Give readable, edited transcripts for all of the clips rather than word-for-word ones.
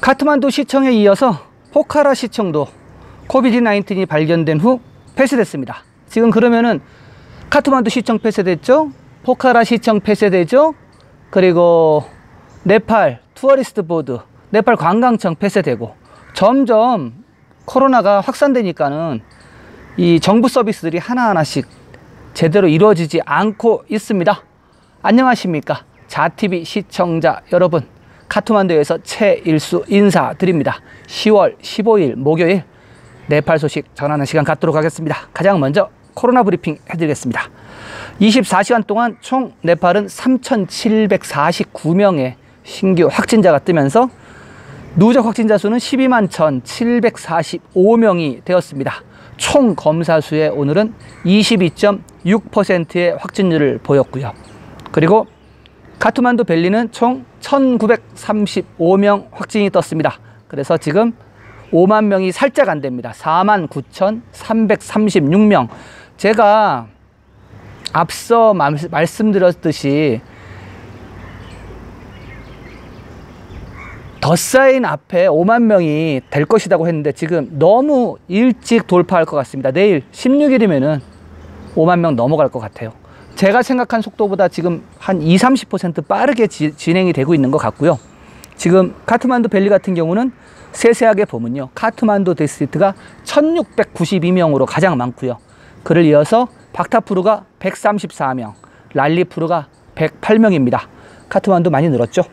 카트만두 시청에 이어서 포카라 시청도 코비드-19이 발견된 후 폐쇄됐습니다. 지금 그러면은 카트만두 시청 폐쇄됐죠? 포카라 시청 폐쇄되죠? 그리고 네팔 투어리스트 보드, 네팔 관광청 폐쇄되고, 점점 코로나가 확산되니까는 이 정부 서비스들이 하나하나씩 제대로 이루어지지 않고 있습니다. 안녕하십니까, 자TV 시청자 여러분, 카트만두에서 최일수 인사드립니다. 10월 15일 목요일 네팔 소식 전하는 시간 갖도록 하겠습니다. 가장 먼저 코로나 브리핑 해드리겠습니다. 24시간 동안 총 네팔은 3,749명의 신규 확진자가 뜨면서 누적 확진자 수는 12만 1,745명이 되었습니다. 총 검사 수의 오늘은 22.6%의 확진율을 보였고요. 그리고 카트만두 밸리는 총 1,935명 확진이 떴습니다. 그래서 지금 5만 명이 살짝 안 됩니다. 49,336명. 제가 앞서 말씀드렸듯이 덧사인 앞에 5만 명이 될 것이라고 했는데 지금 너무 일찍 돌파할 것 같습니다. 내일 16일이면은 5만 명 넘어갈 것 같아요. 제가 생각한 속도보다 지금 한 20-30% 빠르게 진행이 되고 있는 것 같고요. 지금 카트만두 밸리 같은 경우는 세세하게 보면요, 카트만두 디스트릭트가 1,692명으로 가장 많고요. 그를 이어서 박타푸르가 134명, 랄리푸르가 108명입니다. 카트만두 많이 늘었죠.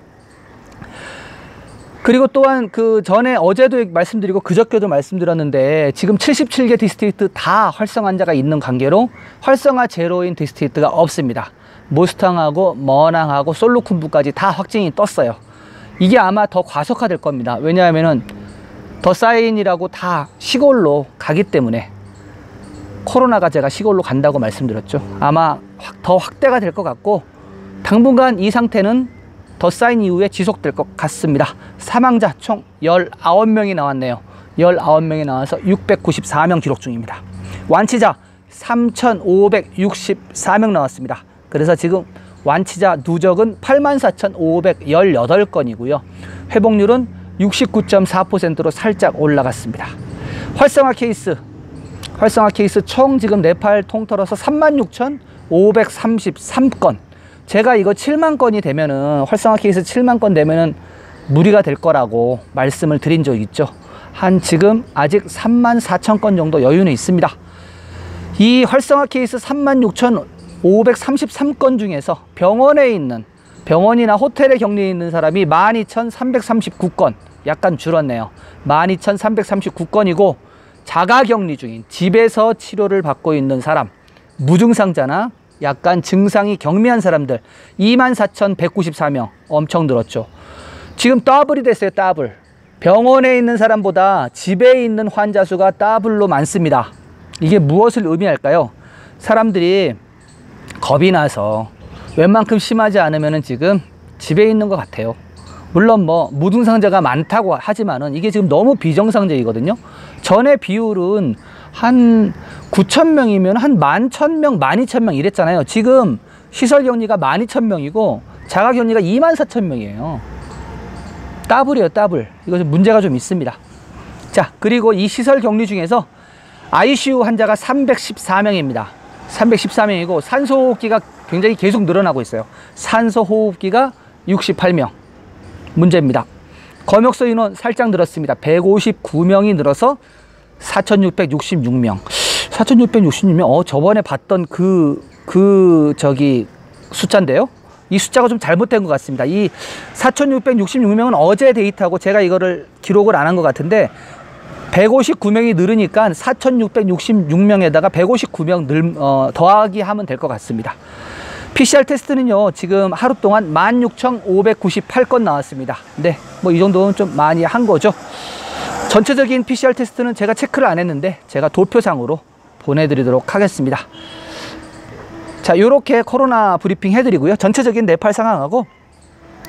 그리고 또한 그 전에 어제도 말씀드리고 그저께도 말씀드렸는데, 지금 77개 디스트릭트 다 활성 환자가 있는 관계로 활성화 제로인 디스트릭트가 없습니다. 모스탕하고 머낭하고 솔루쿤부까지 다 확진이 떴어요. 이게 아마 더 과속화될 겁니다. 왜냐하면은 더사인이라고 다 시골로 가기 때문에, 코로나가 제가 시골로 간다고 말씀드렸죠. 아마 더 확대가 될 것 같고, 당분간 이 상태는 더사인 이후에 지속될 것 같습니다. 사망자 총 19명이 나왔네요. 19명이 나와서 694명 기록 중입니다. 완치자 3,564명 나왔습니다. 그래서 지금 완치자 누적은 84,518건이고요. 회복률은 69.4%로 살짝 올라갔습니다. 활성화 케이스 총 지금 네팔 통틀어서 36,533건. 제가 이거 7만 건이 되면은, 활성화 케이스 7만 건 되면은 무리가 될 거라고 말씀을 드린 적 있죠. 한 지금 아직 3만 4천 건 정도 여유는 있습니다. 이 활성화 케이스 36,533건 중에서 병원에 있는, 병원이나 호텔에 격리해 있는 사람이 12,339건, 약간 줄었네요. 12,339건이고, 자가격리 중인, 집에서 치료를 받고 있는 사람, 무증상자나 약간 증상이 경미한 사람들 24,194명, 엄청 늘었죠. 지금 더블이 됐어요. 더블. 병원에 있는 사람보다 집에 있는 환자 수가 더블로 많습니다. 이게 무엇을 의미할까요? 사람들이 겁이 나서 웬만큼 심하지 않으면 지금 집에 있는 것 같아요. 물론 뭐 무증상자가 많다고 하지만은 이게 지금 너무 비정상적이거든요. 전에 비율은 한 9,000명이면 한 11,000명, 12,000명 이랬잖아요. 지금 시설격리가 12,000명이고 자가격리가 24,000명이에요. 더블이에요, 더블. 이거 좀 문제가 좀 있습니다. 자, 그리고 이 시설격리 중에서 ICU 환자가 314명입니다. 314명이고 산소호흡기가 굉장히 계속 늘어나고 있어요. 산소호흡기가 68명. 문제입니다. 검역소 인원 살짝 늘었습니다. 159명이 늘어서 4,666명. 4,666명. 저번에 봤던 저기 숫자인데요. 이 숫자가 좀 잘못된 것 같습니다. 이 4,666명은 어제 데이터고 제가 이거를 기록을 안 한 것 같은데, 159명이 늘으니까 4,666명에다가 159명 더하기 하면 될 것 같습니다. PCR 테스트는요, 지금 하루 동안 16,598건 나왔습니다. 네, 뭐 이 정도는 좀 많이 한 거죠. 전체적인 PCR 테스트는 제가 체크를 안 했는데 제가 도표상으로 보내드리도록 하겠습니다. 자, 이렇게 코로나 브리핑 해드리고요. 전체적인 네팔 상황하고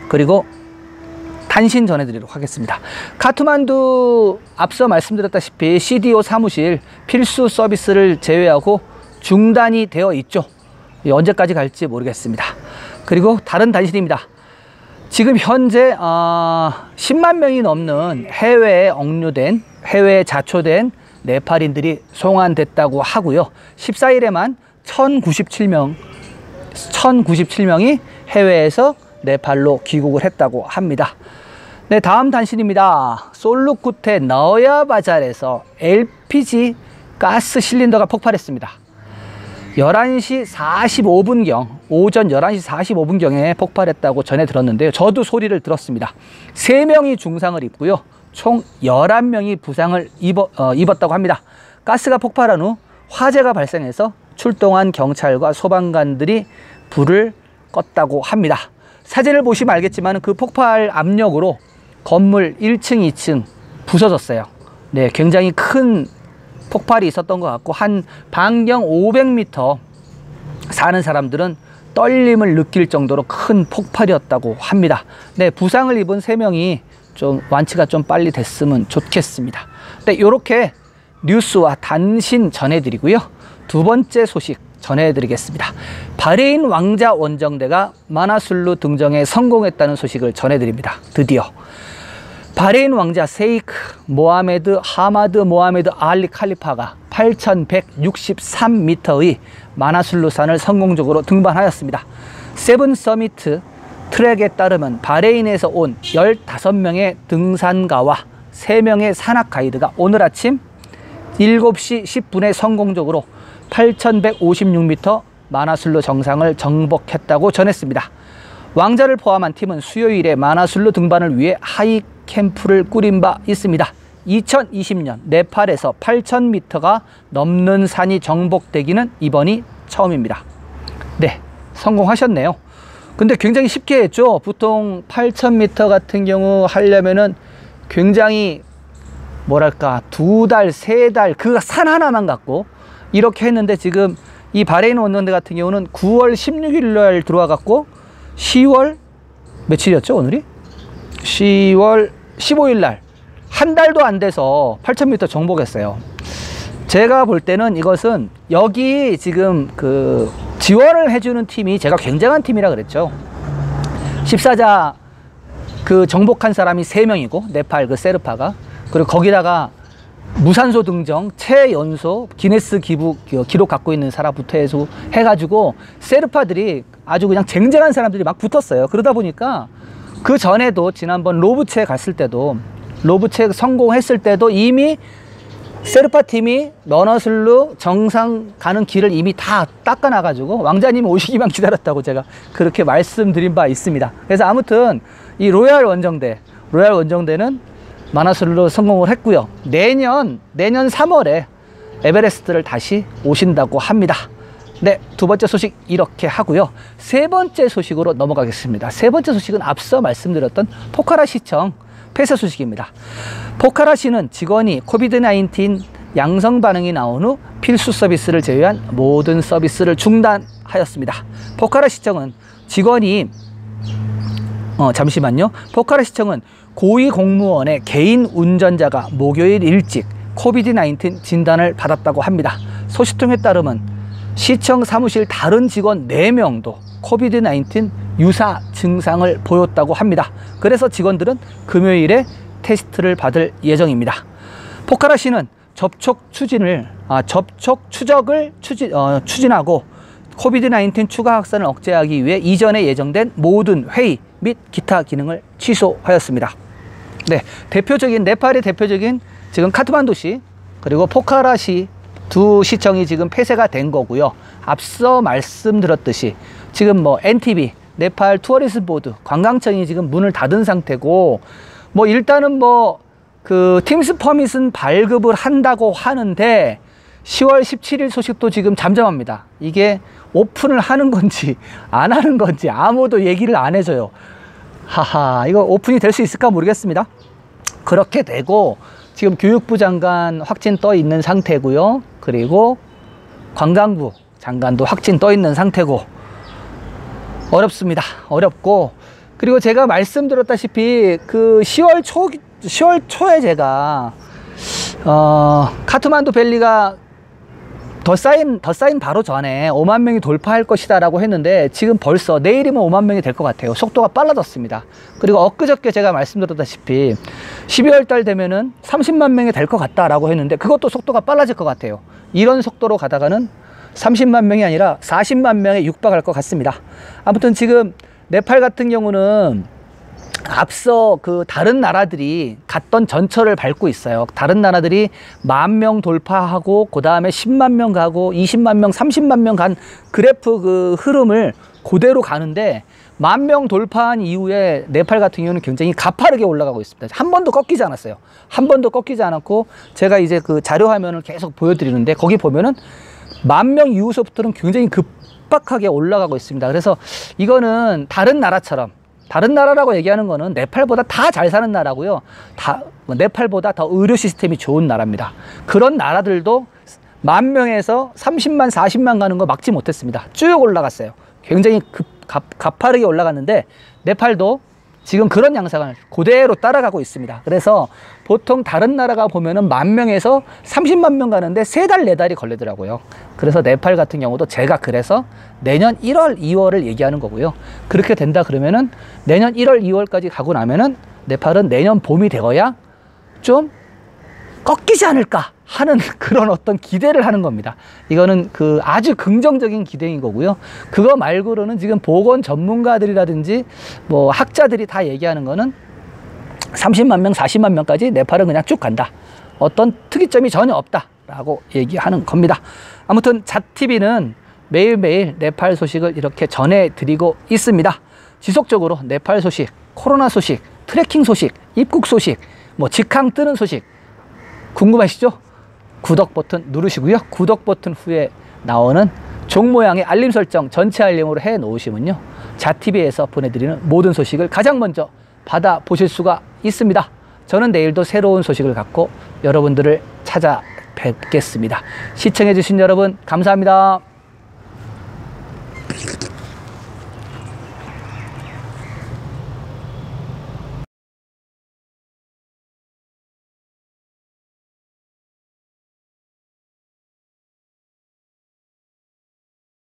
그리고 단신 전해드리도록 하겠습니다. 카트만두 앞서 말씀드렸다시피 CDO 사무실 필수 서비스를 제외하고 중단이 되어 있죠. 언제까지 갈지 모르겠습니다. 그리고 다른 단신입니다. 지금 현재 10만 명이 넘는 해외에 억류된, 해외에 자초된 네팔인들이 송환됐다고 하고요. 14일에만 1097명이 해외에서 네팔로 귀국을 했다고 합니다. 네, 다음 단신입니다. 솔루쿠테 너야바잘에서 LPG 가스 실린더가 폭발했습니다. 11시 45분경, 오전 11시 45분경에 폭발했다고 전해 들었는데요. 저도 소리를 들었습니다. 3명이 중상을 입고요. 총 11명이 부상을 입었다고 합니다. 가스가 폭발한 후 화재가 발생해서 출동한 경찰과 소방관들이 불을 껐다고 합니다. 사진을 보시면 알겠지만 그 폭발 압력으로 건물 1층, 2층 부서졌어요. 네, 굉장히 큰 폭발이 있었던 것 같고, 한 반경 500m 사는 사람들은 떨림을 느낄 정도로 큰 폭발이었다고 합니다. 네, 부상을 입은 3명이 좀 완치가 좀 빨리 됐으면 좋겠습니다. 네, 이렇게 뉴스와 단신 전해드리고요. 두 번째 소식 전해드리겠습니다. 바레인 왕자 원정대가 마나술루 등정에 성공했다는 소식을 전해드립니다. 드디어 바레인 왕자 세이크 모하메드 하마드 모하메드 알리 칼리파가 8163m의 마나술루산을 성공적으로 등반하였습니다. 세븐 서미트 트랙에 따르면 바레인에서 온 15명의 등산가와 3명의 산악 가이드가 오늘 아침 7시 10분에 성공적으로 8156m 마나술루 정상을 정복했다고 전했습니다. 왕자를 포함한 팀은 수요일에 마나술루 등반을 위해 하이 캠프를 꾸린 바 있습니다. 2020년 네팔에서 8000m가 넘는 산이 정복되기는 이번이 처음입니다. 네, 성공하셨네요. 근데 굉장히 쉽게 했죠. 보통 8000m 같은 경우 하려면은 굉장히 뭐랄까 2달, 3달 그 산 하나만 갖고 이렇게 했는데, 지금 이 바레인 원정대 같은 경우는 9월 16일 날 들어와 갖고 10월 며칠이었죠 오늘이? 10월 15일 날 한 달도 안 돼서 8000m 정복했어요. 제가 볼 때는 이것은 여기 지금 그 지원을 해주는 팀이 제가 굉장한 팀이라 그랬죠. 14자 그 정복한 사람이 3명이고 네팔 그 세르파가, 그리고 거기다가 무산소 등정 최연소 기네스 기록 갖고 있는 사람부터 해가지고 세르파들이 아주 그냥 쟁쟁한 사람들이 막 붙었어요. 그러다 보니까 그 전에도 지난번 로브체 갔을 때도, 로브체 성공했을 때도 이미 세르파 팀이 마나술루 정상 가는 길을 이미 다 닦아놔가지고 왕자님이 오시기만 기다렸다고 제가 그렇게 말씀드린 바 있습니다. 그래서 아무튼 이 로얄 원정대는 마나술루 성공을 했고요. 내년 3월에 에베레스트를 다시 오신다고 합니다. 네, 두 번째 소식 이렇게 하고요. 세 번째 소식으로 넘어가겠습니다. 세 번째 소식은 앞서 말씀드렸던 포카라 시청 폐쇄 소식입니다. 포카라시는 직원이 코비드-19 양성 반응이 나온 후 필수 서비스를 제외한 모든 서비스를 중단하였습니다. 포카라시청은 직원이 포카라시청은 고위공무원의 개인 운전자가 목요일 일찍 코비드-19 진단을 받았다고 합니다. 소식통에 따르면 시청 사무실 다른 직원 4명도 코비드-19 유사 증상을 보였다고 합니다. 그래서 직원들은 금요일에 테스트를 받을 예정입니다. 포카라시는 접촉 추적을 추진하고 코비드-19 추가 확산을 억제하기 위해 이전에 예정된 모든 회의 및 기타 기능을 취소하였습니다. 네, 네팔의 대표적인 지금 카트만두시 그리고 포카라시 두 시청이 지금 폐쇄가 된 거고요. 앞서 말씀드렸듯이 지금 NTB 네팔 투어리즘 보드 관광청이 지금 문을 닫은 상태고, 일단은 그 팀스 퍼밋은 발급을 한다고 하는데 10월 17일 소식도 지금 잠잠합니다. 이게 오픈을 하는 건지 안 하는 건지 아무도 얘기를 안 해줘요. 하하, 이거 오픈이 될 수 있을까 모르겠습니다. 그렇게 되고 지금 교육부 장관 확진 떠 있는 상태고요. 그리고 관광부 장관도 확진 떠 있는 상태고 어렵습니다. 어렵고, 그리고 제가 말씀드렸다시피 그 10월 초에 제가 카트만두 밸리가 더 쌓인 바로 전에 5만 명이 돌파할 것이다 라고 했는데 지금 벌써 내일이면 5만 명이 될 것 같아요. 속도가 빨라졌습니다. 그리고 엊그저께 제가 말씀드렸다시피 12월 달 되면은 30만 명이 될 것 같다 라고 했는데 그것도 속도가 빨라질 것 같아요. 이런 속도로 가다가는 30만 명이 아니라 40만 명에 육박할 것 같습니다. 아무튼 지금 네팔 같은 경우는 앞서 그 다른 나라들이 갔던 전철을 밟고 있어요. 다른 나라들이 10,000명 돌파하고 그 다음에 10만 명 가고 20만 명, 30만 명 간 그래프 그 흐름을 그대로 가는데 10,000명 돌파한 이후에 네팔 같은 경우는 굉장히 가파르게 올라가고 있습니다. 한 번도 꺾이지 않았어요. 한 번도 꺾이지 않았고 제가 이제 그 자료 화면을 계속 보여드리는데 거기 보면은 10,000명 이후서부터는 굉장히 급박하게 올라가고 있습니다. 그래서 이거는 다른 나라라고 얘기하는 거는 네팔보다 다 잘 사는 나라고요. 네팔보다 더 의료 시스템이 좋은 나라입니다. 그런 나라들도 10,000명에서 30만, 40만 가는 거 막지 못했습니다. 쭉 올라갔어요. 굉장히 가파르게 올라갔는데 네팔도 지금 그런 양상을 그대로 따라가고 있습니다. 그래서 보통 다른 나라가 보면은 10,000명에서 30만 명 가는데 3달, 4달이 걸리더라고요. 그래서 네팔 같은 경우도 제가 그래서 내년 1월, 2월을 얘기하는 거고요. 그렇게 된다 그러면은 내년 1월, 2월까지 가고 나면은 네팔은 내년 봄이 되어야 좀 꺾이지 않을까 하는 그런 어떤 기대를 하는 겁니다. 이거는 그 아주 긍정적인 기대인 거고요. 그거 말고는 지금 보건 전문가들이라든지 뭐 학자들이 다 얘기하는 거는 30만 명, 40만 명까지 네팔은 그냥 쭉 간다. 어떤 특이점이 전혀 없다라고 얘기하는 겁니다. 아무튼 잣TV는 매일매일 네팔 소식을 이렇게 전해드리고 있습니다. 지속적으로 네팔 소식, 코로나 소식, 트래킹 소식, 입국 소식, 뭐 직항 뜨는 소식 궁금하시죠? 구독 버튼 누르시고요. 구독 버튼 후에 나오는 종 모양의 알림 설정 전체 알림으로 해 놓으시면요. 잣TV에서 보내드리는 모든 소식을 가장 먼저 받아보실 수가 있습니다. 저는 내일도 새로운 소식을 갖고 여러분들을 찾아뵙겠습니다. 시청해주신 여러분 감사합니다.